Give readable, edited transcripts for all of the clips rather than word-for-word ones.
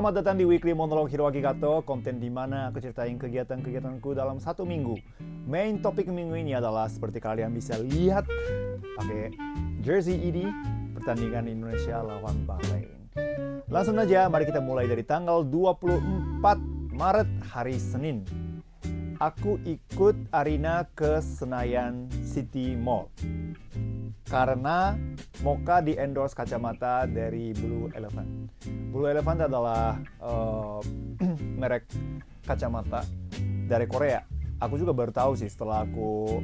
Selamat datang di Weekly Monolog Hiroaki Kato, konten di mana aku ceritain kegiatan-kegiatanku dalam satu minggu. Main topik minggu ini adalah seperti kalian bisa lihat pakai jersey ini, pertandingan Indonesia lawan Bahrain. Langsung aja, mari kita mulai dari tanggal 24 Maret hari Senin. Aku ikut Arina ke Senayan City Mall karena Mocha di endorse kacamata dari Blue Elephant. Blue Elephant adalah merek kacamata dari Korea. Aku juga baru tahu sih setelah aku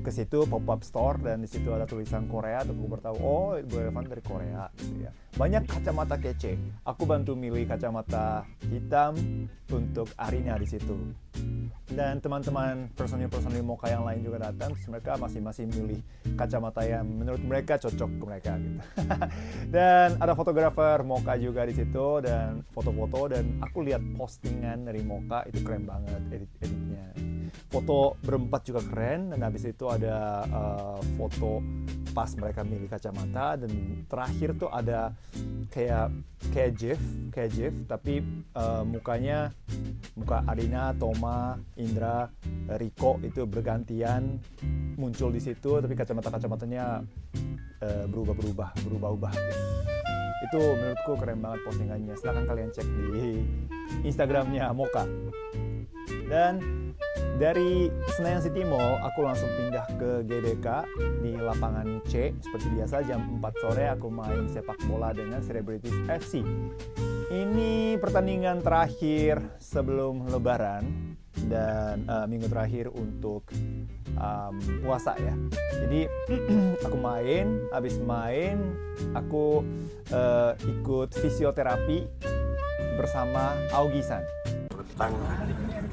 ke situ pop-up store dan di situ ada tulisan Korea, terus aku baru tahu oh Blue Elephant dari Korea gitu ya. Banyak kacamata kece. Aku bantu milih kacamata hitam untuk Arina di situ. Dan teman-teman personil-personil Mocha yang lain juga datang, terus mereka masing-masing milih kacamata yang menurut mereka cocok ke mereka gitu. Dan ada fotografer Mocha juga di situ dan foto-foto, dan aku lihat postingan dari Mocha itu keren banget edit-editnya. Foto berempat juga keren, dan habis itu ada foto pas mereka milih kacamata, dan terakhir tuh ada kayak Jeff tapi mukanya muka Arina, Toma, Indra, Riko itu bergantian muncul di situ, tapi kacamatanya berubah-ubah gitu. Itu menurutku keren banget postingannya. Silahkan kalian cek di Instagramnya Mocha. Dan dari Senayan City Mall aku langsung pindah ke GBK di lapangan C. Seperti biasa jam 4 sore aku main sepak bola dengan Celebrities FC. Ini pertandingan terakhir sebelum Lebaran dan minggu terakhir untuk puasa ya. Jadi aku habis main aku ikut fisioterapi bersama Augisan.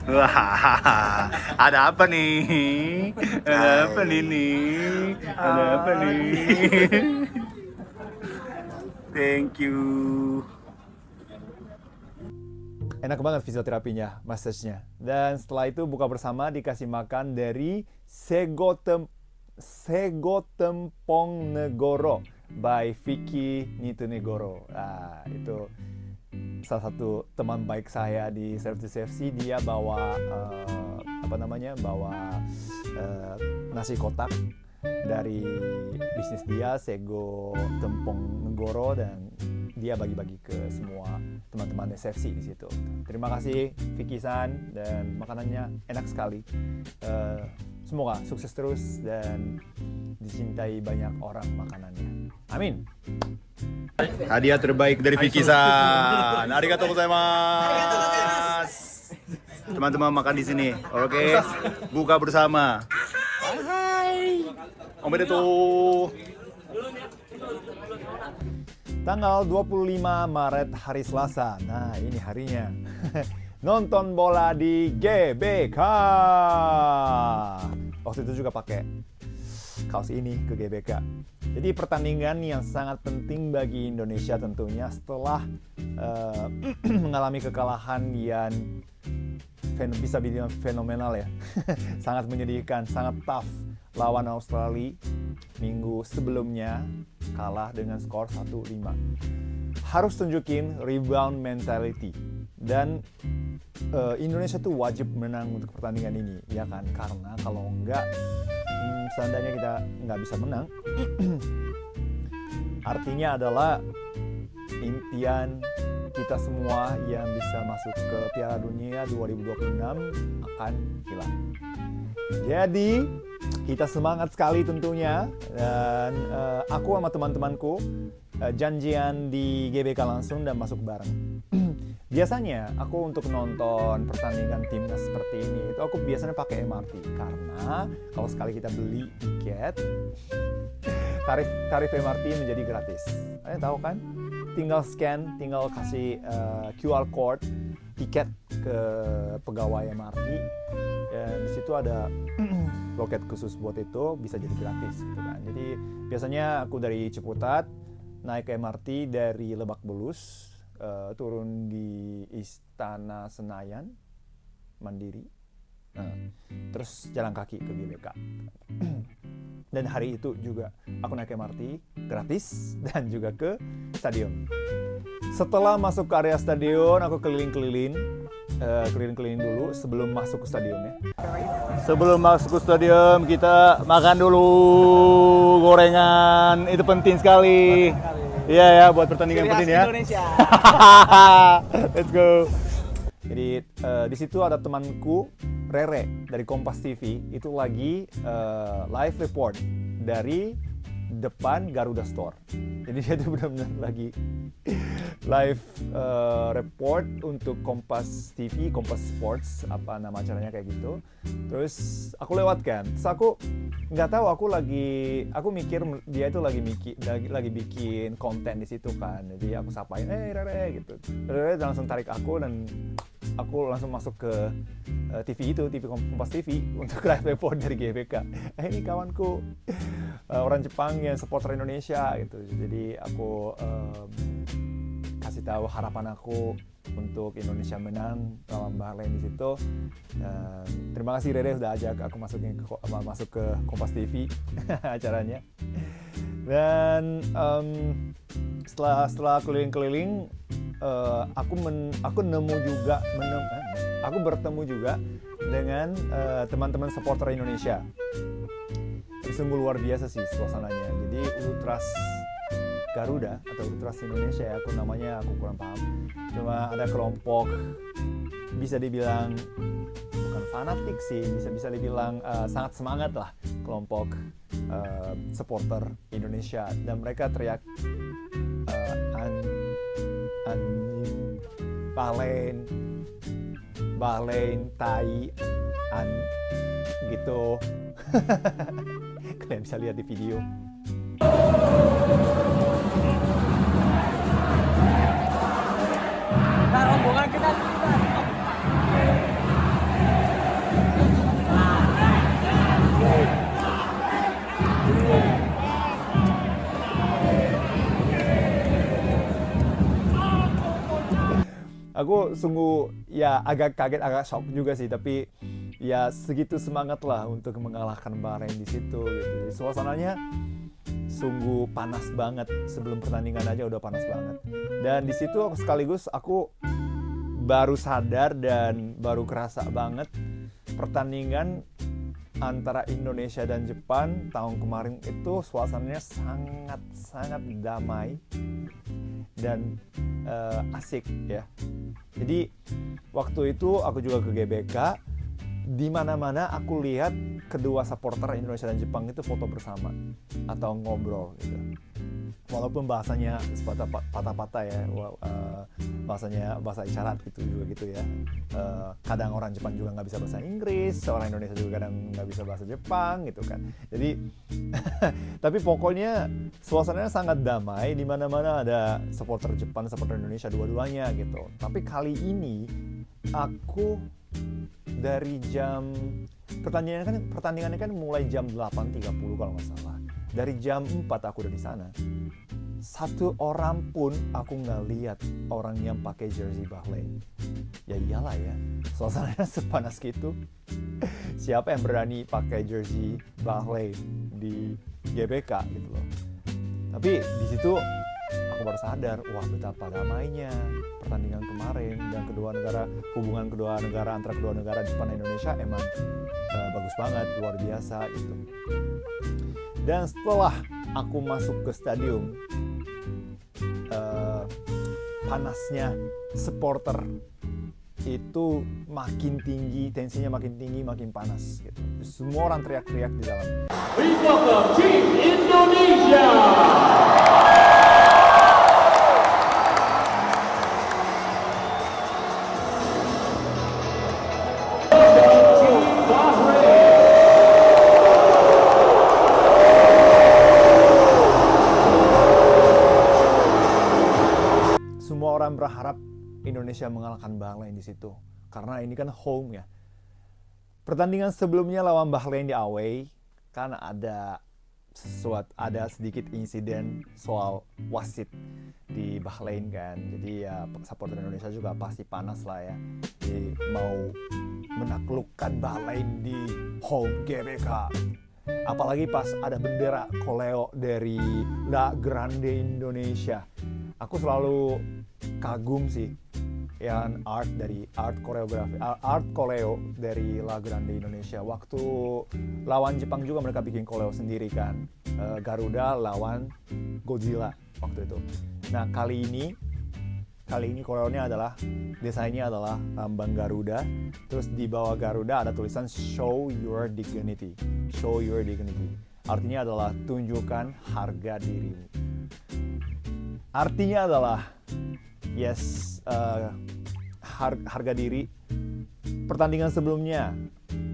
Wah, ada apa nih? Ada apa nih? Ada apa nih? Thank you. Enak banget fisioterapinya, massage-nya. Dan setelah itu buka bersama dikasih makan dari Sego Tempong Negoro by Vicky Nitunegoro. Nah, itu salah satu teman baik saya di Service FC. Dia bawa nasi kotak dari bisnis dia, Sego Tempong Negoro, dan dia bagi-bagi ke semua teman-teman SFC di situ. Terima kasih Vicky-san, dan makanannya enak sekali. Semoga sukses terus dan dicintai banyak orang makanannya. Amin. Hadiah terbaik dari Vicky-san. Arigatou gozaimasu. Teman-teman makan di sini. Oke. Buka bersama. Hai. Omedetou. Tanggal 25 Maret hari Selasa. Nah, ini harinya. Nonton bola di GBK. Waktu itu juga pakai kaos ini ke GBK. Jadi pertandingan yang sangat penting bagi Indonesia tentunya setelah mengalami kekalahan yang bisa dibilang fenomenal ya. Sangat menyedihkan, sangat tough lawan Australia minggu sebelumnya, kalah dengan skor 1-5. Harus tunjukin rebound mentality, dan Indonesia tuh wajib menang untuk pertandingan ini ya kan, karena kalau enggak seandainya kita nggak bisa menang artinya adalah impian kita semua yang bisa masuk ke Piala Dunia 2026 akan hilang. Jadi kita semangat sekali tentunya, dan aku sama teman-temanku janjian di GBK langsung dan masuk bareng. Biasanya aku untuk nonton pertandingan timnas seperti ini itu aku biasanya pakai MRT, karena kalau sekali kita beli tiket tarif MRT menjadi gratis. Kalian tahu kan? Tinggal scan, tinggal kasih QR code tiket ke pegawai MRT, dan di situ ada loket khusus buat itu, bisa jadi gratis gitu kan. Jadi biasanya aku dari Ciputat naik ke MRT dari Lebak Bulus, turun di Istana Senayan Mandiri, Nah, terus jalan kaki ke GBK. Dan hari itu juga aku naik MRT gratis dan juga ke stadion. Setelah masuk ke area stadion, aku keliling-keliling dulu sebelum masuk ke stadionnya. Sebelum masuk ke stadion, kita makan dulu gorengan. Itu penting sekali. Iya ya, buat pertandingan penting ya. Indonesia. Let's go. Jadi di situ ada temanku Rere dari Kompas TV itu lagi live report dari depan Garuda Store. Jadi dia tuh benar-benar lagi live report untuk Kompas TV, Kompas Sports, apa nama acaranya kayak gitu. Terus aku lewat kan, terus aku nggak tahu aku mikir dia itu lagi bikin konten di situ kan. Jadi aku sapain, Rere gitu. Rere langsung tarik aku dan aku langsung masuk ke TV Kompas TV untuk live report dari GBK. Ini kawanku orang Jepang yang supporter Indonesia gitu. Jadi aku kasih tahu harapan aku untuk Indonesia menang lawan Bahrain di situ. Terima kasih Rere sudah ajak aku masuk ke Kompas TV acaranya. Dan setelah keliling-keliling aku bertemu juga dengan teman-teman supporter Indonesia. Sungguh luar biasa sih suasananya. Jadi Ultras Garuda atau Ultras Indonesia ya, aku kurang paham. Cuma ada kelompok bisa dibilang bukan fanatik sih, bisa dibilang sangat semangat lah kelompok supporter Indonesia, dan mereka teriak Bahrain, Tai, gitu. Kalian bisa lihat di video. Nah, rombongan kita Aku sungguh ya agak kaget, agak shock juga sih, tapi ya segitu semangat lah untuk mengalahkan Bahrain di situ gitu. Jadi, suasananya sungguh panas banget, sebelum pertandingan aja udah panas banget. Dan di situ aku baru sadar dan baru kerasa banget pertandingan antara Indonesia dan Jepang tahun kemarin itu suasananya sangat damai dan asik ya. Jadi waktu itu aku juga ke GBK, di mana-mana aku lihat kedua supporter Indonesia dan Jepang itu foto bersama atau ngobrol gitu. Walaupun bahasanya patah-patah ya, bahasa isyarat gitu ya. Kadang orang Jepang juga nggak bisa bahasa Inggris, orang Indonesia juga kadang nggak bisa bahasa Jepang gitu kan. Jadi tapi pokoknya suasananya sangat damai, di mana-mana ada supporter Jepang, supporter Indonesia dua-duanya gitu. Tapi kali ini aku dari pertandingannya kan mulai jam 8.30 kalau nggak salah. Dari jam 4 aku udah di sana. Satu orang pun aku nggak lihat orang yang pakai jersey Bahrain. Ya iyalah ya, suasananya sepanas gitu. Siapa yang berani pakai jersey Bahrain di GBK gitu loh. Tapi di situ aku baru sadar, wah betapa damainya pertandingan kemarin, dan hubungan kedua negara antara kedua negara Jepang dan Indonesia emang bagus banget, luar biasa gitu. Dan setelah aku masuk ke stadium, panasnya supporter itu makin tinggi, tensinya makin tinggi, makin panas gitu. Semua orang teriak-teriak di dalam. Please welcome Team Indonesia. Semua orang berharap Indonesia mengalahkan Bahrain di situ, karena ini kan home ya. Pertandingan sebelumnya lawan Bahrain di away kan ada ada sedikit insiden soal wasit di Bahrain kan. Jadi ya supporter Indonesia juga pasti panas lah ya. Jadi mau menaklukkan Bahrain di home GBK. Apalagi pas ada bendera koleo dari La Grande Indonesia. Aku selalu kagum sih yang art koleo dari La Grande Indonesia. Waktu lawan Jepang juga mereka bikin koleo sendiri kan. Garuda lawan Godzilla waktu itu. Nah kali ini koleonya adalah desainnya adalah lambang Garuda. Terus di bawah Garuda ada tulisan Show Your Dignity. Show Your Dignity. Artinya adalah tunjukkan harga dirimu. Artinya adalah yes, harga diri. Pertandingan sebelumnya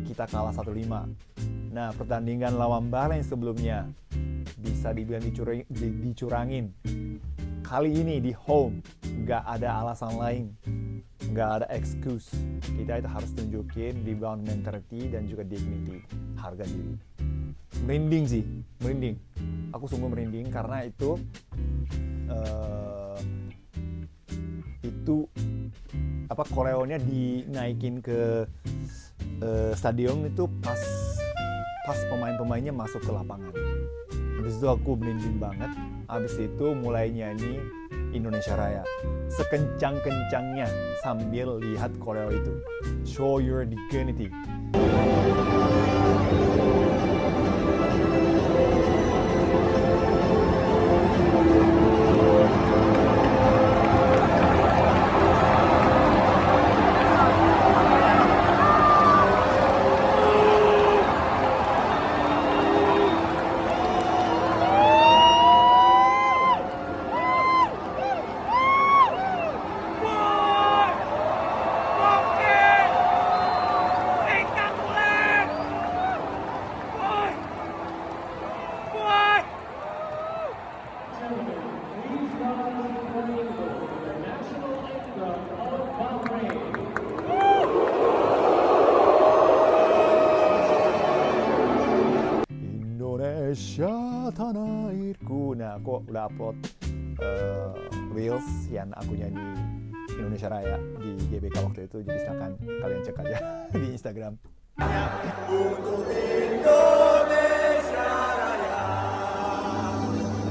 kita kalah 1-5. Nah pertandingan lawan Bahrain sebelumnya bisa dibilang dicurangin. Kali ini di home nggak ada alasan lain, nggak ada excuse. Kita itu harus tunjukin rebound mentality dan juga dignity, harga diri. Merinding sih, merinding. Aku sungguh merinding karena itu koreonya dinaikin ke stadion itu pas pemain-pemainnya masuk ke lapangan. Habis itu aku merinding banget. Habis itu mulai nyanyi Indonesia Raya sekencang-kencangnya sambil lihat koreo itu. Show Your Dignity. Indonesia tanah airku. Nah, aku udah upload reels yang aku nyanyi Indonesia Raya di GBK waktu itu. Jadi silakan kalian cek aja di Instagram. Untuk Indonesia Raya,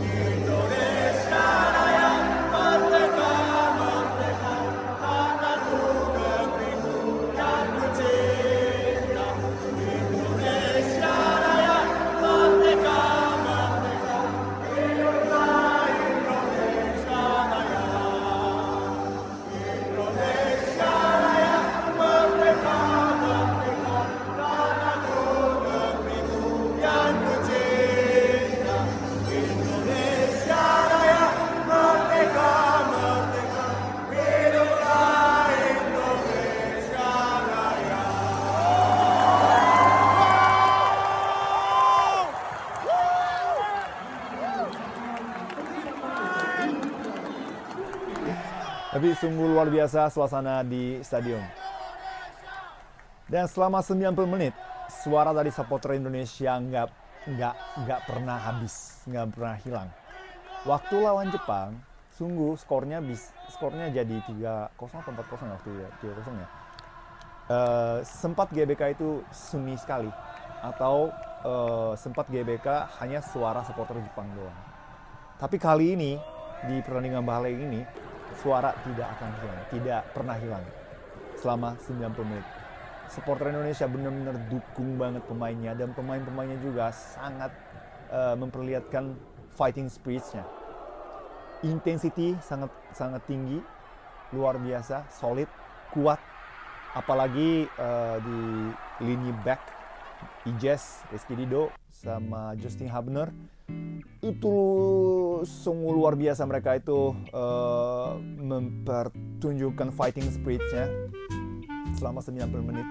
Indonesia Raya, merdeka, merdeka, tanahku negeriku yang ku cinta. Indonesia Raya, merdeka, merdeka, hiduplah Indonesia Raya. Indonesia Raya, merdeka, merdeka, tanahku negeriku yang ku cinta. Indonesia Raya, merdeka, merdeka, hiduplah Indonesia Raya. Tapi sungguh luar biasa suasana di stadion. Dan selama 90 menit, suara dari supporter Indonesia nggak pernah habis, nggak pernah hilang. Waktu lawan Jepang, sungguh skornya jadi 3-0 atau 4-0 waktu ya, 3-0 ya. Sempat GBK itu sunyi sekali, atau sempat GBK hanya suara supporter Jepang doang. Tapi kali ini, di pertandingan Bahrain ini, suara tidak akan hilang, tidak pernah hilang selama 90 menit. Supporter Indonesia benar-benar dukung banget pemainnya, dan pemain-pemainnya juga sangat memperlihatkan fighting spirit-nya. Intensity sangat tinggi, luar biasa, solid, kuat. Apalagi di lini back, Ijes, Rizky Dido, sama Justin Hubner. Itu sungguh luar biasa, mereka itu mempertunjukkan fighting spirit-nya selama 90 menit.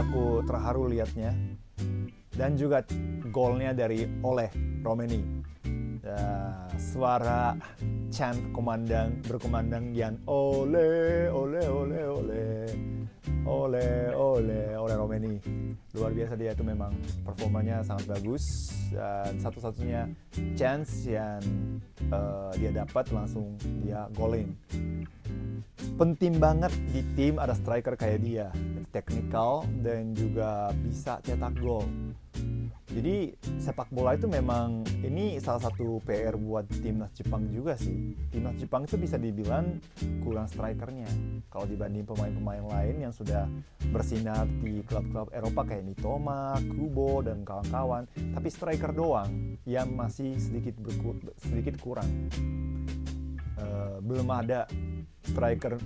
aku terharu lihatnya. Dan juga golnya dari Ole Romeni. Suara chant berkumandang yang ole ole ole ole ole ole ole Romeni. Luar biasa, dia itu memang performanya sangat bagus, dan satu-satunya chance yang dia dapat langsung dia golin. Penting banget di tim ada striker kayak dia, teknikal dan juga bisa cetak gol. Jadi sepak bola itu memang ini salah satu PR buat timnas Jepang juga sih. Timnas Jepang itu bisa dibilang kurang strikernya kalau dibanding pemain-pemain lain yang sudah bersinar di klub-klub Eropa kayak Mitoma, Kubo dan kawan-kawan. Tapi striker doang yang masih sedikit kurang. Belum ada striker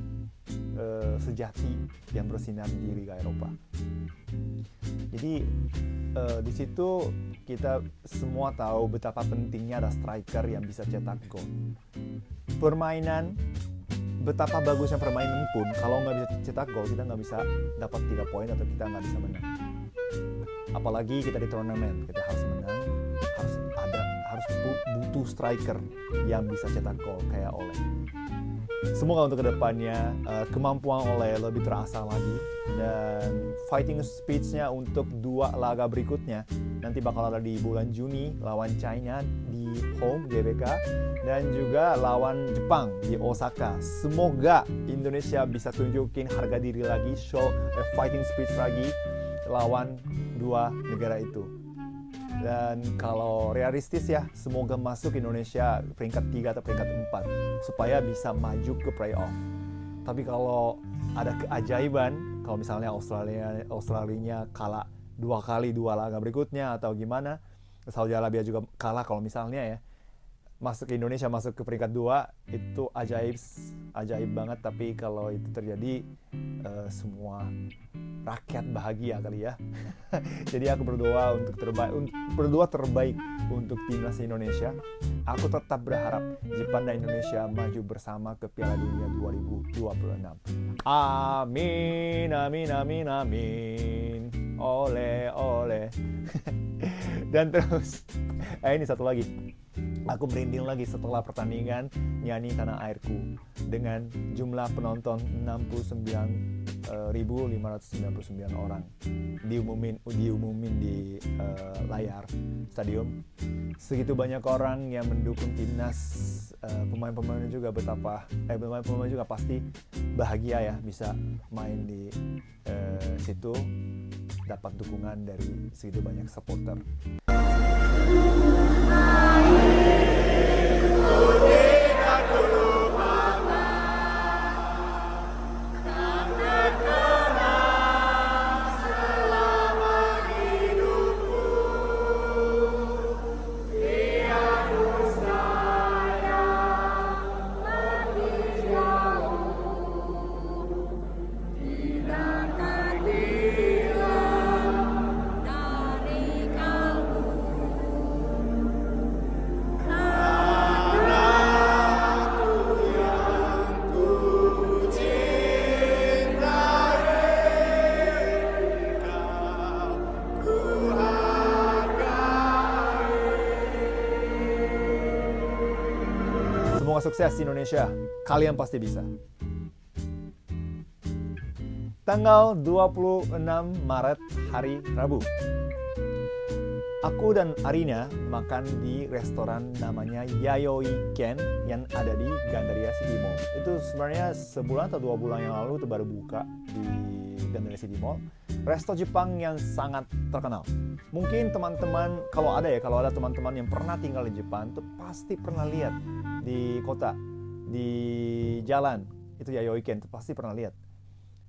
sejati yang bersinar di Liga Eropa. Jadi di situ kita semua tahu betapa pentingnya ada striker yang bisa cetak gol. Permainan, betapa bagusnya permainan pun kalau nggak bisa cetak gol, kita nggak bisa dapat 3 poin atau kita nggak bisa menang. Apalagi kita di turnamen, kita harus menang, harus butuh striker yang bisa cetak gol kayak Ole. Semoga untuk kedepannya kemampuan Ole lebih terasa lagi, dan fighting speech-nya untuk 2 laga berikutnya nanti bakal ada di bulan Juni lawan China di home GBK dan juga lawan Jepang di Osaka. Semoga Indonesia bisa tunjukin harga diri lagi, show fighting speech lagi lawan 2 negara itu. Dan kalau realistis ya, semoga masuk Indonesia peringkat 3 atau peringkat 4 supaya bisa maju ke playoff. Tapi kalau ada keajaiban, kalau misalnya Australia kalah 2 kali 2 laga berikutnya atau gimana, Saudi Arabia juga kalah kalau misalnya ya, masuk ke Indonesia masuk ke peringkat 2 itu ajaib banget. Tapi kalau itu terjadi, semua rakyat bahagia kali ya. Jadi aku berdoa terbaik untuk timnas Indonesia. Aku tetap berharap Jepang dan Indonesia maju bersama ke Piala Dunia 2026. Amin, amin, amin, amin. Ole, ole. Dan terus, ini satu lagi. Aku merinding lagi setelah pertandingan nyanyi Tanah Airku dengan jumlah penonton 69.599 orang diumumin di layar stadion. Segitu banyak orang yang mendukung timnas, pemain-pemainnya juga pemain-pemain juga pasti bahagia ya bisa main di situ, dapat dukungan dari segitu banyak supporter. Semoga sukses Indonesia, kalian pasti bisa. Tanggal 26 Maret, hari Rabu. Aku dan Arina makan di restoran namanya Yayoi Ken yang ada di Gandaria City Mall. Itu sebenarnya sebulan atau 2 bulan yang lalu itu baru buka di Gandaria City Mall. Resto Jepang yang sangat terkenal. Mungkin teman-teman, kalau ada teman-teman yang pernah tinggal di Jepang, itu pasti pernah lihat di kota, di jalan, itu Yayoi Ken, itu pasti pernah lihat.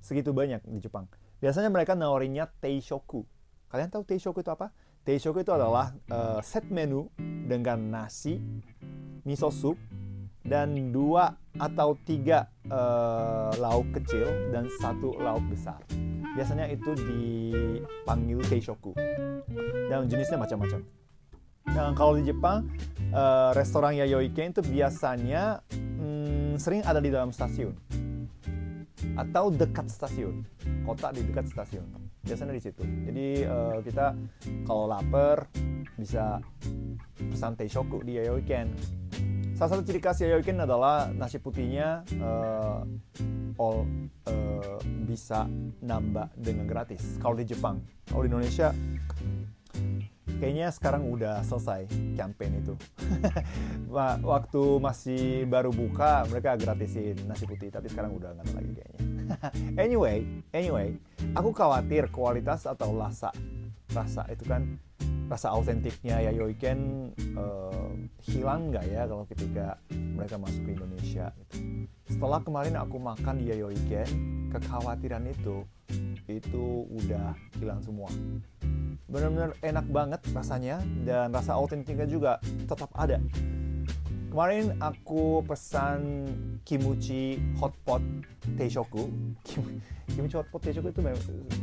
Segitu banyak di Jepang. Biasanya mereka nawarinnya teishoku. Kalian tahu teishoku itu apa? Teishoku itu adalah set menu dengan nasi, miso soup, dan 2 atau 3 lauk kecil dan 1 lauk besar. Biasanya itu dipanggil teishoku. Dan jenisnya macam-macam. Nah, kalau di Jepang, restoran Yayoi Ken itu biasanya sering ada di dalam stasiun atau dekat stasiun, kota di dekat stasiun. biasanya di situ. Jadi kita kalau lapar bisa pesan teishoku di Yayoi-ken. Salah satu ciri khas Yayoi-ken adalah nasi putihnya bisa nambah dengan gratis. Kalau di Jepang, kalau di Indonesia kayaknya sekarang udah selesai campaign itu. Waktu masih baru buka mereka gratisin nasi putih, tapi sekarang udah nggak ada lagi kayaknya. Anyway, aku khawatir kualitas atau rasa itu kan rasa autentiknya Yayoi-ken hilang nggak ya kalau ketika mereka masuk ke Indonesia gitu. Setelah kemarin aku makan di Yayoi-ken, kekhawatiran itu udah hilang semua. Benar-benar enak banget rasanya dan rasa autentiknya juga tetap ada. Kemarin aku pesan kimuchi hotpot teishoku. Kimuchi hotpot teishoku itu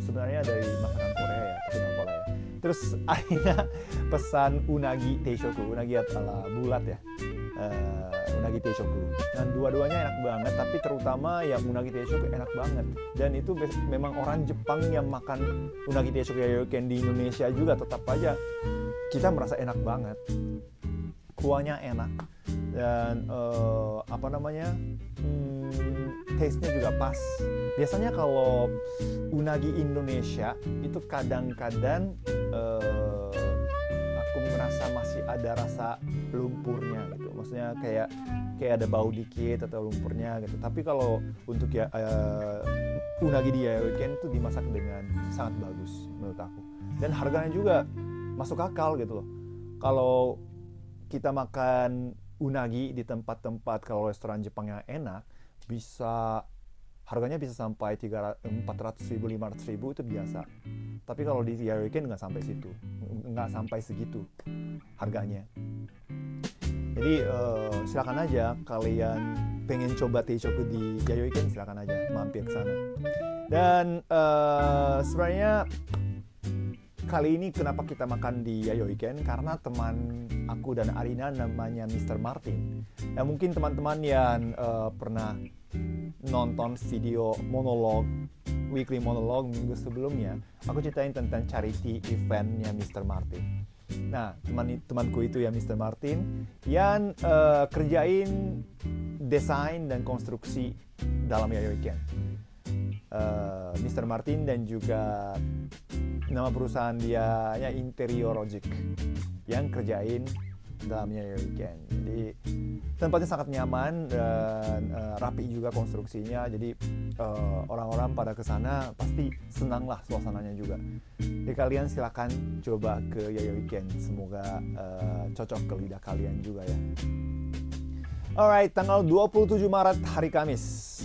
sebenarnya dari makanan Korea ya, makanan Korea. Terus Arina pesan unagi teishoku, unagi ala bulat ya. Unagi teishoku. Dan dua-duanya enak banget, tapi terutama yang unagi teishoku enak banget. Dan itu memang orang Jepang yang makan unagi teishoku Yayoi-ken di Indonesia juga tetap aja kita merasa enak banget. Kuahnya enak dan taste-nya juga pas. Biasanya kalau unagi Indonesia itu kadang-kadang aku merasa masih ada rasa lumpurnya gitu. Maksudnya kayak ada bau dikit atau lumpurnya gitu. Tapi kalau untuk unagi di Yayoi-ken itu dimasak dengan sangat bagus menurut aku. Dan harganya juga masuk akal gitu loh. Kalau kita makan unagi di tempat-tempat kalau restoran Jepang yang enak, harganya bisa sampai 400.000, 500.000 itu biasa. Tapi kalau di Yayoi-ken nggak sampai segitu harganya. Jadi silakan aja kalian pengen coba teishoku di Yayoi-ken, silakan aja mampir ke sana. Dan sebenarnya kali ini kenapa kita makan di Yayoi-ken? Karena teman aku dan Arina namanya Mr. Martin. Ya mungkin teman-teman yang pernah nonton video weekly monolog minggu sebelumnya, aku ceritain tentang charity eventnya Mr. Martin. Nah, temanku itu ya Mr. Martin yang kerjain desain dan konstruksi dalam Yayoi-ken. Mr. Martin dan juga nama perusahaan dia ya Interiorogic yang kerjain dalamnya Yayoi-ken. Jadi tempatnya sangat nyaman dan rapi juga konstruksinya. Jadi orang-orang pada kesana pasti senang lah suasananya juga. Jadi kalian silakan coba ke Yayoi-ken. Semoga cocok ke lidah kalian juga ya. Alright, tanggal 27 Maret hari Kamis,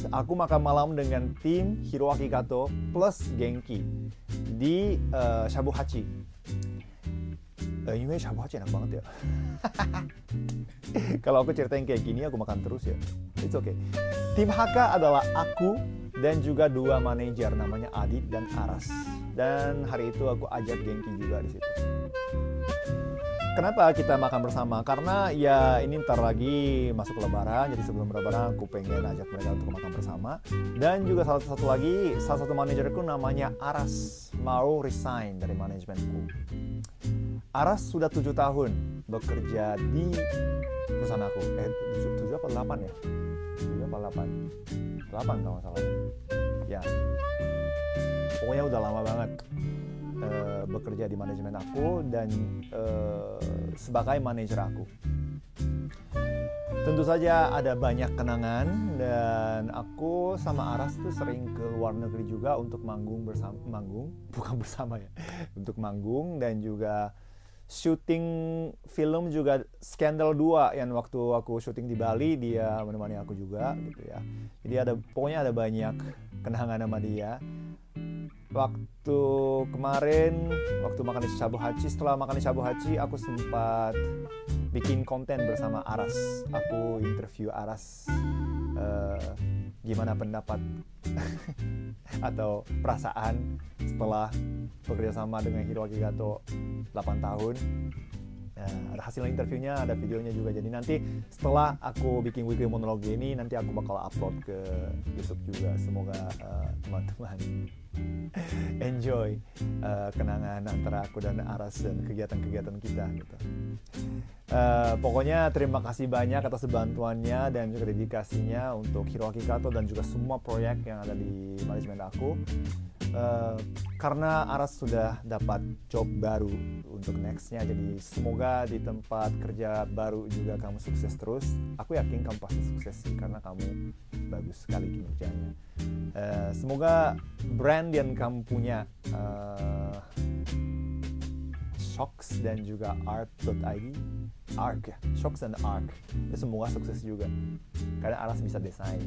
aku makan malam dengan tim Hiroaki Kato plus Genki di Shabu Hachi. Anyway, Shabu Hachi enak banget ya. Kalau aku ceritain kayak gini, aku makan terus ya. It's okay. Tim HK adalah aku dan juga dua manajer namanya Adit dan Aras. Dan hari itu aku ajak Genki juga di situ. Kenapa kita makan bersama? Karena ya ini ntar lagi masuk lebaran, jadi sebelum lebaran aku pengen ajak mereka untuk makan bersama. Dan juga salah satu manajerku namanya Aras mau resign dari manajemenku. Aras sudah 7 tahun bekerja di perusahaan aku. 7 apa 8 ya? 7 apa 8? 8 kalau nggak salah. Ya, pokoknya udah lama banget bekerja di manajemen aku dan sebagai manajer aku. Tentu saja ada banyak kenangan dan aku sama Aras tuh sering ke luar negeri juga untuk untuk manggung dan juga syuting film juga Scandal 2 yang waktu aku syuting di Bali dia menemani aku juga gitu ya. Jadi pokoknya ada banyak kenangan sama dia. Waktu kemarin, waktu makan di Shabu Hachi, setelah makan di Shabu Hachi, aku sempat bikin konten bersama Aras. Aku interview Aras, gimana pendapat atau perasaan setelah bekerja sama dengan Hiroaki Kato 8 tahun. ada hasil interviewnya, ada videonya juga. Jadi nanti setelah aku bikin weekly monolog ini, nanti aku bakal upload ke YouTube juga. Semoga teman-teman enjoy kenangan antara aku dan Aras dan kegiatan-kegiatan kita gitu. Pokoknya terima kasih banyak atas bantuannya dan juga dedikasinya untuk Hiroaki Kato dan juga semua proyek yang ada di manajemen aku. Karena Aras sudah dapat job baru untuk nextnya, jadi semoga di tempat kerja baru juga kamu sukses terus. Aku yakin kamu pasti sukses sih karena kamu bagus sekali kinerjanya. Semoga brand yang kamu punya, Shocks dan juga Art.id, Arc ya, Shocks dan Arc, itu semoga sukses juga karena Aras bisa desain.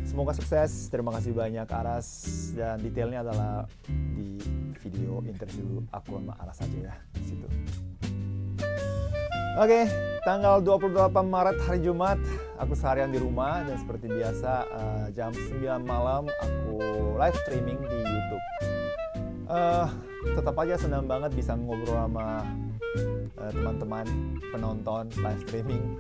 Semoga sukses, terima kasih banyak Aras, dan detailnya adalah di video interview aku sama Aras aja ya di situ. Oke, tanggal 28 Maret hari Jumat, aku seharian di rumah dan seperti biasa jam 9 malam aku live streaming di YouTube. Tetap aja senang banget bisa ngobrol sama teman-teman penonton live streaming,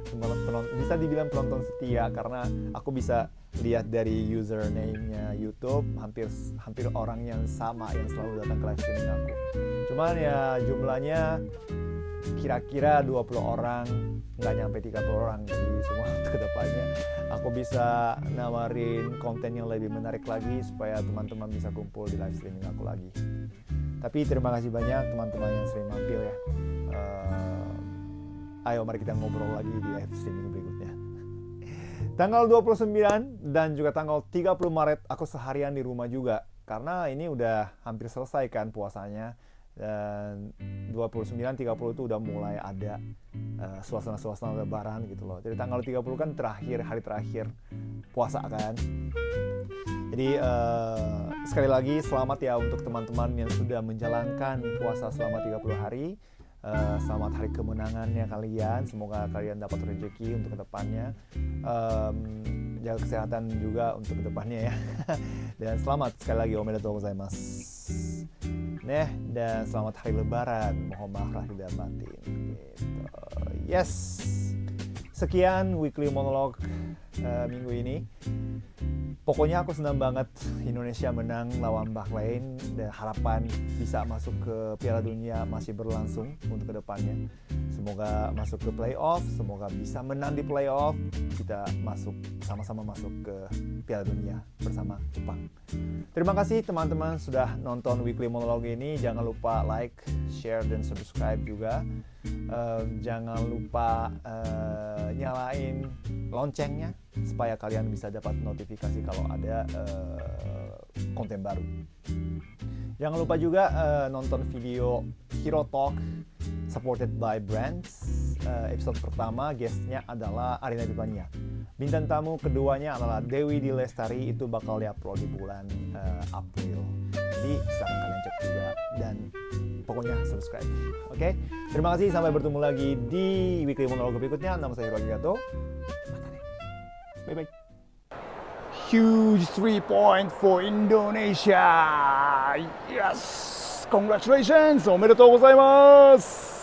bisa dibilang penonton setia karena aku bisa lihat dari username-nya YouTube hampir orang yang sama yang selalu datang ke live streaming aku. Cuman ya jumlahnya kira-kira 20 orang, nggak nyampe 30 orang. Jadi semua ke depannya aku bisa nawarin konten yang lebih menarik lagi supaya teman-teman bisa kumpul di live streaming aku lagi. Tapi terima kasih banyak teman-teman yang sering mampir ya. Ayo mari kita ngobrol lagi di live streaming berikutnya. Tanggal 29 dan juga tanggal 30 Maret aku seharian di rumah juga. Karena ini udah hampir selesai kan puasanya. Dan 29-30 itu udah mulai ada suasana-suasana lebaran gitu loh. Jadi tanggal 30 kan hari terakhir puasa kan. Jadi sekali lagi selamat ya untuk teman-teman yang sudah menjalankan puasa selama 30 hari. Selamat hari kemenangannya kalian. Semoga kalian dapat rezeki untuk kedepannya. Jaga kesehatan juga untuk kedepannya ya. Dan selamat sekali lagi omedetou gozaimasu. Dan selamat hari lebaran. Mohon maaf lahir dan batin gitu. Yes. Sekian weekly monolog minggu ini. Pokoknya aku senang banget Indonesia menang lawan Bahrain dan harapan bisa masuk ke Piala Dunia masih berlangsung untuk kedepannya. Semoga masuk ke playoff, semoga bisa menang di playoff, kita sama-sama masuk ke Piala Dunia bersama Jepang. Terima kasih teman-teman sudah nonton weekly monolog ini. Jangan lupa like, share, dan subscribe juga. Jangan lupa nyalain loncengnya supaya kalian bisa dapat notifikasi kalau ada konten baru. Jangan lupa juga nonton video Hero Talk supported by Brands. Episode pertama guestnya adalah Arina Bipania. Bintang tamu keduanya adalah Dewi D. Lestari, itu bakal diupload di bulan April. Jadi silahkan kalian cek juga dan pokoknya subscribe. Oke? Terima kasih, sampai bertemu lagi di weekly monolog berikutnya. Nama saya Hiroaki Kato. Bye-bye. Huge 3-point for Indonesia. Yes! Congratulations! おめでとうございます!